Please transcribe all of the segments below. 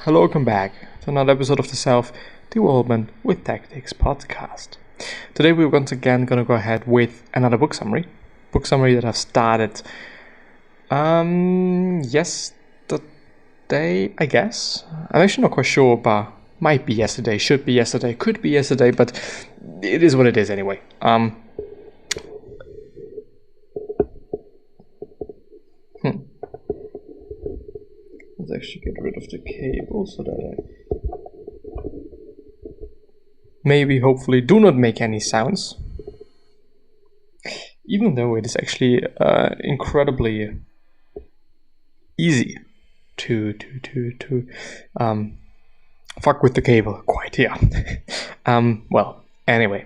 Hello, welcome back to another episode of the Self-Development with Tactics podcast. Today we're once again going to go ahead with another book summary that I've started yesterday, I guess. I'm actually not quite sure, but might be yesterday, should be yesterday, could be yesterday, but it is what it is anyway. Let's actually get rid of the cable so that I hopefully do not make any sounds, even though it is actually incredibly easy to fuck with the cable. Quite, yeah. Well, anyway,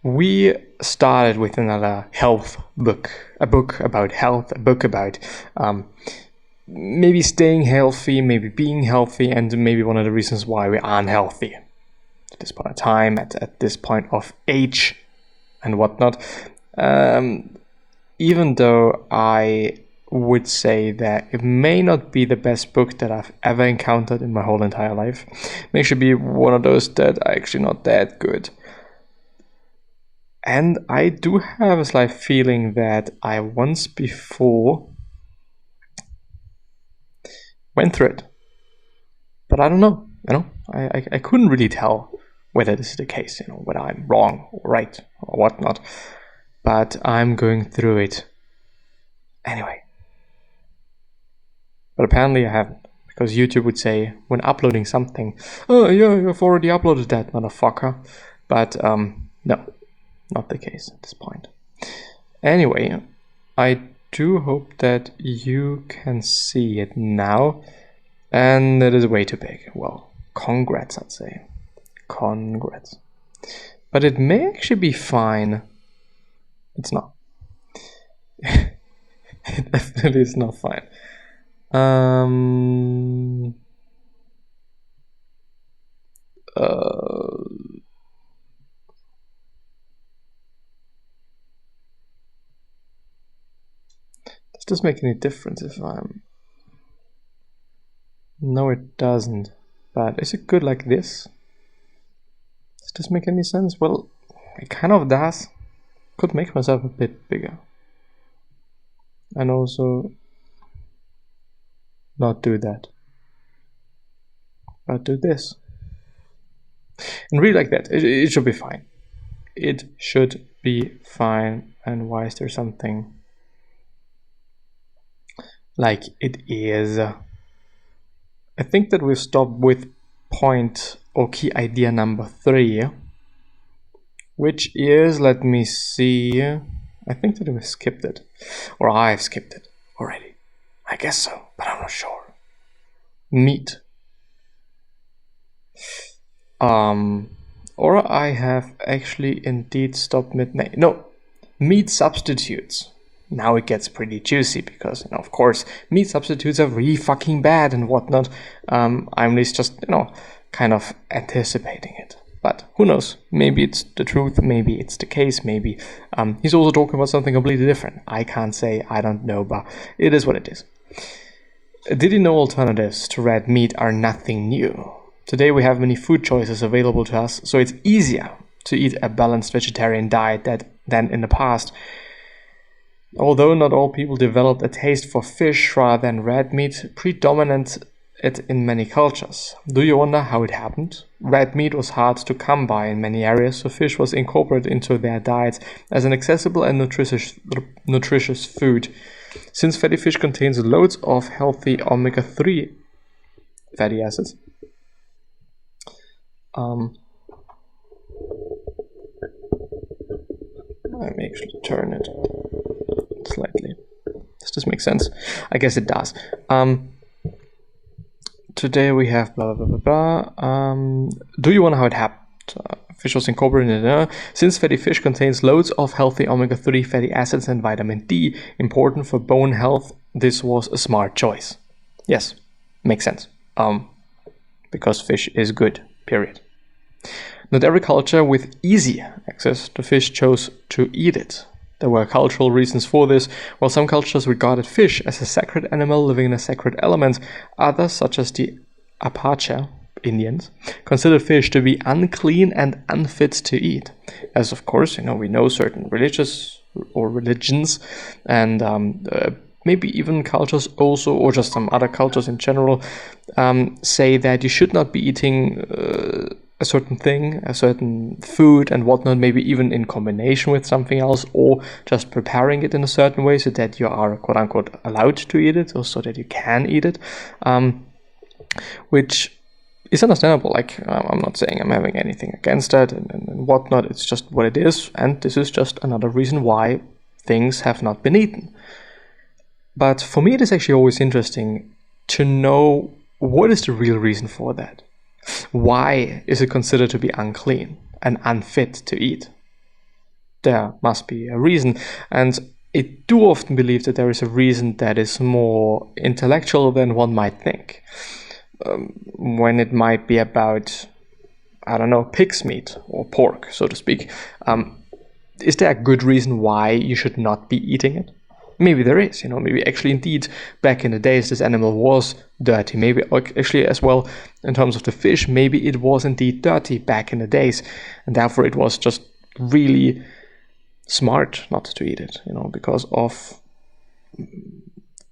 we started with another health book, a book about health, a book about maybe staying healthy, maybe being healthy, and maybe one of the reasons why we aren't healthy at this point of time, at this point of age and whatnot. Even though I would say that it may not be the best book that I've ever encountered in my whole entire life, it may actually be one of those that are actually not that good. And I do have a slight feeling that I once before went through it, but I don't know, I couldn't really tell whether this is the case, whether I'm wrong or right or whatnot, but I'm going through it anyway. But apparently I haven't, because YouTube would say when uploading something, oh yeah, you've already uploaded that, motherfucker. But no, not the case at this point. Anyway, I do hope that you can see it now, and it is way too big. Well, congrats, I'd say. Congrats. But it may actually be fine. It's not. It definitely is not fine. Does this make any difference if I'm... No, it doesn't. But is it good like this? Does this make any sense? Well, it kind of does. Could make myself a bit bigger. And also not do that. But do this. And really like that. It should be fine. It should be fine. And why is there something like it is? I think that we've stopped with point or key idea number 3, which is, let me see, I think that we skipped it, or I've skipped it already. I guess so, but I'm not sure. Meat. Or I have actually indeed stopped midnight. No, meat substitutes. Now it gets pretty juicy because, of course, meat substitutes are really fucking bad and whatnot. I'm at least just, kind of anticipating it. But who knows? Maybe it's the truth, maybe it's the case, maybe he's also talking about something completely different. I can't say, I don't know, but it is what it is. Did you know alternatives to red meat are nothing new? Today we have many food choices available to us, so it's easier to eat a balanced vegetarian diet than in the past. Although not all people developed a taste for fish rather than red meat, predominant it in many cultures. Do you wonder how it happened? Red meat was hard to come by in many areas, so fish was incorporated into their diets as an accessible and nutritious food. Since fatty fish contains loads of healthy omega-3 fatty acids, I may actually turn it slightly. Does this make sense? I guess it does. Today we have blah blah blah blah. Do you wonder how it happened? Fish was incorporated. Since fatty fish contains loads of healthy omega-3 fatty acids and vitamin D, important for bone health, this was a smart choice. Yes, makes sense. Because fish is good. Period. Not every culture with easy access to fish chose to eat it. There were cultural reasons for this. While some cultures regarded fish as a sacred animal living in a sacred element, others, such as the Apache Indians considered fish to be unclean and unfit to eat, as of course, we know certain religions and maybe even cultures also, or just some other cultures in general, say that you should not be eating a certain thing, a certain food and whatnot, maybe even in combination with something else, or just preparing it in a certain way so that you are quote unquote allowed to eat it, or so that you can eat it, which is understandable. Like, I'm not saying I'm having anything against that and whatnot, it's just what it is, and this is just another reason why things have not been eaten. But for me, it is actually always interesting to know what is the real reason for that. Why is it considered to be unclean and unfit to eat? There must be a reason, and I do often believe that there is a reason that is more intellectual than one might think. When it might be about, I don't know, pig's meat or pork, so to speak. Is there a good reason why you should not be eating it? Maybe there is, maybe actually indeed back in the days this animal was dirty. Maybe actually as well in terms of the fish, maybe it was indeed dirty back in the days, and therefore it was just really smart not to eat it, because of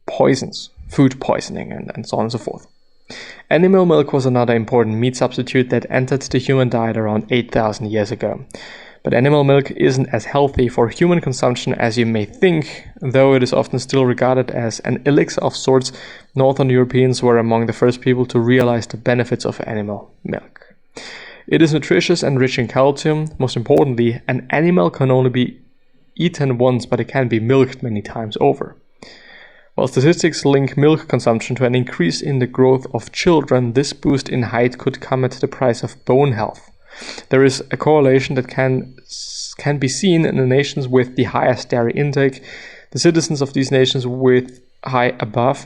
poisons, food poisoning and so on and so forth. Animal milk was another important meat substitute that entered the human diet around 8,000 years ago. But animal milk isn't as healthy for human consumption as you may think, though it is often still regarded as an elixir of sorts. Northern Europeans were among the first people to realize the benefits of animal milk. It is nutritious and rich in calcium. Most importantly, an animal can only be eaten once, but it can be milked many times over. While statistics link milk consumption to an increase in the growth of children, this boost in height could come at the price of bone health. There is a correlation that can be seen in the nations with the highest dairy intake. The citizens of these nations with high above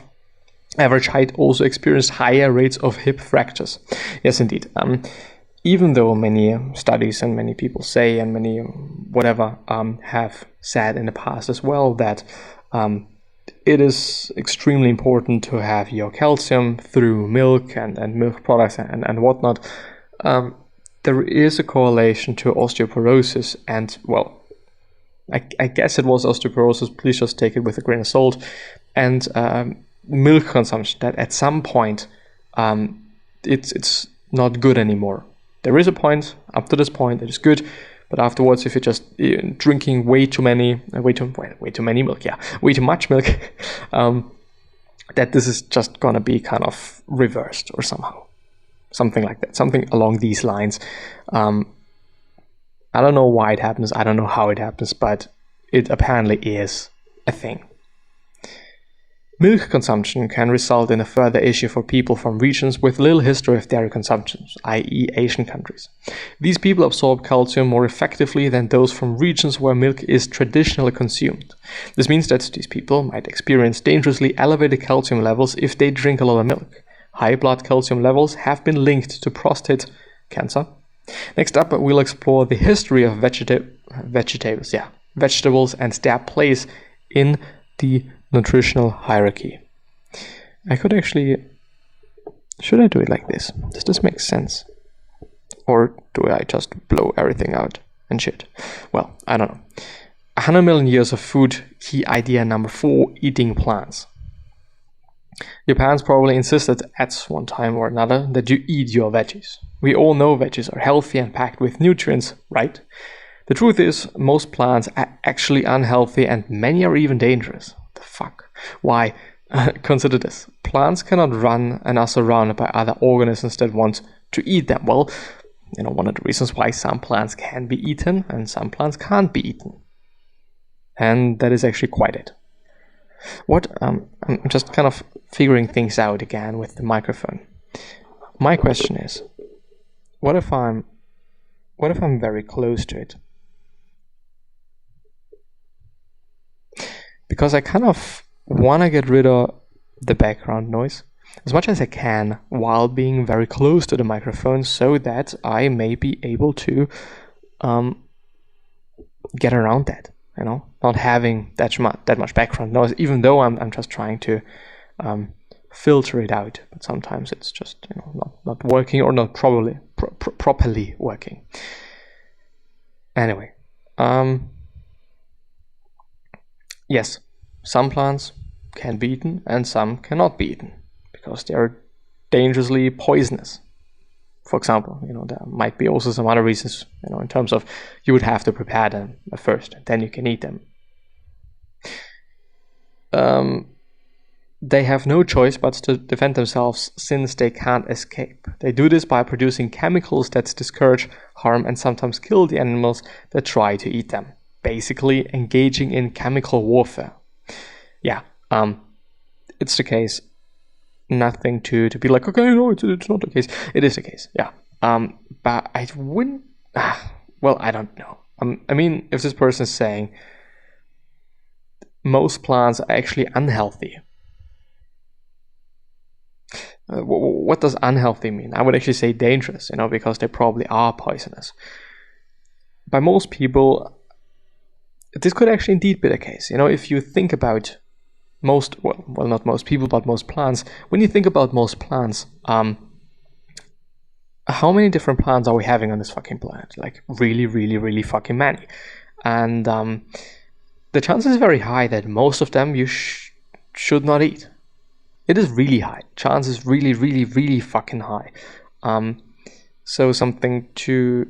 average height also experience higher rates of hip fractures. Yes, indeed. Even though many studies and many people say, and many whatever have said in the past as well, that it is extremely important to have your calcium through milk and milk products and whatnot. There is a correlation to osteoporosis and, well, I guess it was osteoporosis, please just take it with a grain of salt, and milk consumption, that at some point it's not good anymore. There is a point, up to this point, it is good, but afterwards, if you're just drinking way too much milk, that this is just gonna be kind of reversed or somehow. Something like that, something along these lines. I don't know why it happens, I don't know how it happens, but it apparently is a thing. Milk consumption can result in a further issue for people from regions with little history of dairy consumption, i.e. Asian countries. These people absorb calcium more effectively than those from regions where milk is traditionally consumed. This means that these people might experience dangerously elevated calcium levels if they drink a lot of milk. High blood calcium levels have been linked to prostate cancer. Next up, we'll explore the history of vegetables and their place in the nutritional hierarchy. I could actually... Should I do it like this? Does this make sense? Or do I just blow everything out and shit? Well, I don't know. 100 million years of food. Key idea number 4, eating plants. Your parents probably insisted at one time or another that you eat your veggies. We all know veggies are healthy and packed with nutrients, right? The truth is, most plants are actually unhealthy and many are even dangerous. What the fuck? Why? Consider this. Plants cannot run and are surrounded by other organisms that want to eat them. Well, one of the reasons why some plants can be eaten and some plants can't be eaten. And that is actually quite it. I'm just kind of figuring things out again with the microphone. My question is, what if I'm very close to it? Because I kind of want to get rid of the background noise as much as I can while being very close to the microphone, so that I may be able to get around that. Not having that much background noise, even though I'm just trying to filter it out, but sometimes it's just not working or not properly working. Anyway, yes, some plants can be eaten and some cannot be eaten because they are dangerously poisonous. For example, there might be also some other reasons, in terms of you would have to prepare them first, and then you can eat them. They have no choice but to defend themselves since they can't escape. They do this by producing chemicals that discourage, harm, and sometimes kill the animals that try to eat them. Basically, engaging in chemical warfare. Yeah, it's the case. Nothing to be like, okay, no, it's not the case. It is the case, yeah. But I wouldn't. Well, I don't know. I mean, if this person is saying most plants are actually unhealthy, what does unhealthy mean? I would actually say dangerous, because they probably are poisonous. By most people, this could actually indeed be the case. If you think about most, well, not most people, but most plants. When you think about most plants, how many different plants are we having on this fucking planet? Like really, really, really fucking many. And the chance is very high that most of them you should not eat. It is really high. Chance is really, really, really fucking high. So something to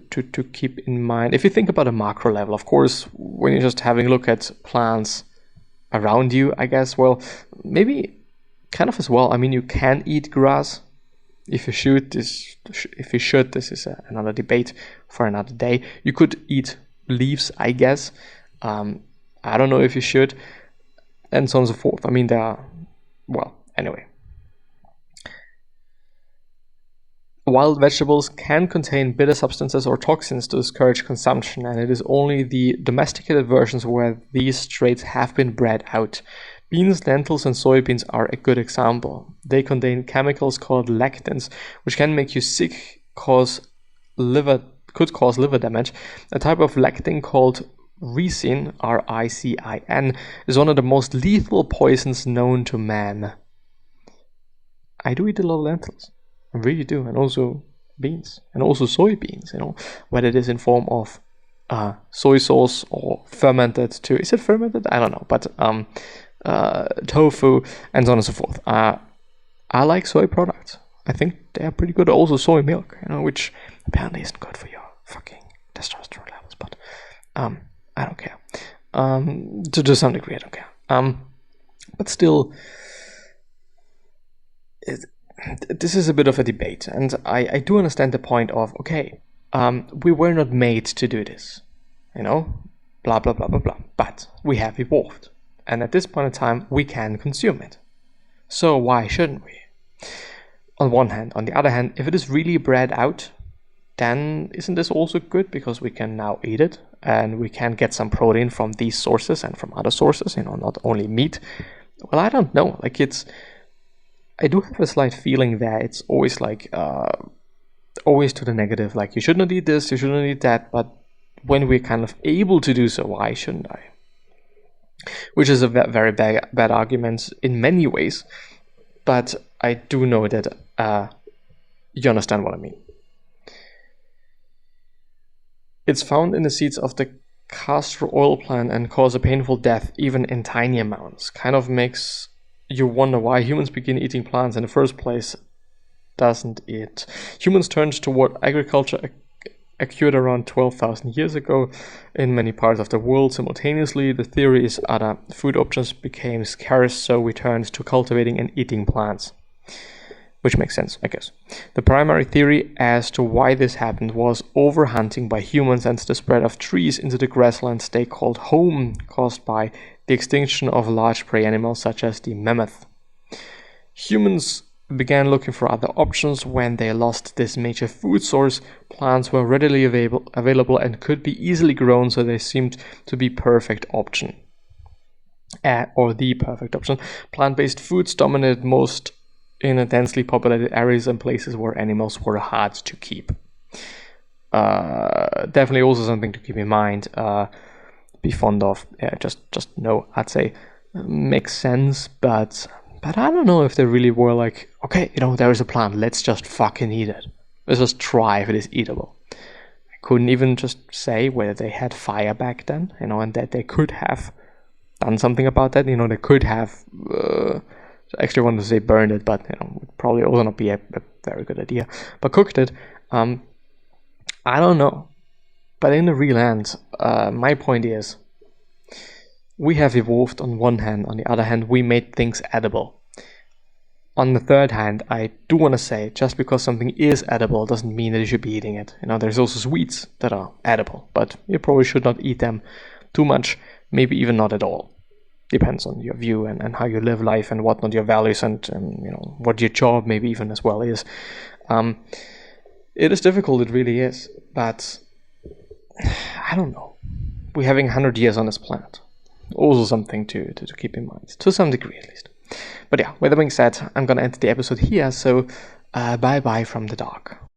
keep in mind. If you think about a macro level, of course, when you're just having a look at plants around you, I guess, well, maybe kind of as well. I mean, you can eat grass. If you should, this is another debate for another day. You could eat leaves, I guess. I don't know if you should, and so on and so forth. I mean, anyway. Wild vegetables can contain bitter substances or toxins to discourage consumption, and it is only the domesticated versions where these traits have been bred out. Beans, lentils, and soybeans are a good example. They contain chemicals called lectins, which can make you sick, could cause liver damage. A type of lectin called ricin, R-I-C-I-N, is one of the most lethal poisons known to man. I do eat a lot of lentils. I really do, and also beans, and also soybeans, whether it is in form of soy sauce or fermented to, is it fermented? I don't know, but tofu, and so on and so forth. I like soy products. I think they are pretty good. Also soy milk, which apparently isn't good for your fucking testosterone levels, but I don't care. To some degree, I don't care. But still, this is a bit of a debate, and I do understand the point of, okay, we were not made to do this, blah, blah, blah, blah, blah, but we have evolved, and at this point in time, we can consume it. So why shouldn't we? On one hand. On the other hand, if it is really bred out, then isn't this also good because we can now eat it, and we can get some protein from these sources and from other sources, not only meat? Well, I don't know, I do have a slight feeling that it's always always to the negative, like you should not eat this, you should not eat that, but when we're kind of able to do so, why shouldn't I? Which is a very bad argument in many ways, but I do know that you understand what I mean. It's found in the seeds of the castor oil plant and cause a painful death even in tiny amounts. Kind of makes you wonder why humans begin eating plants in the first place, doesn't it? Humans turned toward agriculture occurred around 12,000 years ago in many parts of the world. Simultaneously, the theory is other food options became scarce, so we turned to cultivating and eating plants. Which makes sense, I guess. The primary theory as to why this happened was overhunting by humans and the spread of trees into the grasslands they called home, caused by the extinction of large prey animals such as the mammoth. Humans began looking for other options when they lost this major food source. Plants were readily available and could be easily grown, so they seemed to be perfect option. Or the perfect option. Plant-based foods dominated most in densely populated areas and places where animals were hard to keep. Definitely also something to keep in mind. Be fond of. Just no, I'd say makes sense, but But I don't know if they really were like, okay, there is a plant, let's just fucking eat it. Let's just try if it is eatable. I couldn't even just say whether they had fire back then, and that they could have done something about that. They could have, I actually wanted to say burned it, but, would probably also not be a very good idea. But cooked it, I don't know. But in the real end, my point is, we have evolved on one hand. On the other hand, we made things edible. On the third hand, I do want to say, just because something is edible doesn't mean that you should be eating it. There's also sweets that are edible, but you probably should not eat them too much, maybe even not at all. Depends on your view and how you live life and whatnot, your values and what your job maybe even as well is. It is difficult, it really is, but I don't know. We're having 100 years on this planet. Also something to keep in mind, to some degree at least. But yeah, with that being said, I'm gonna end the episode here, so bye bye from the dark.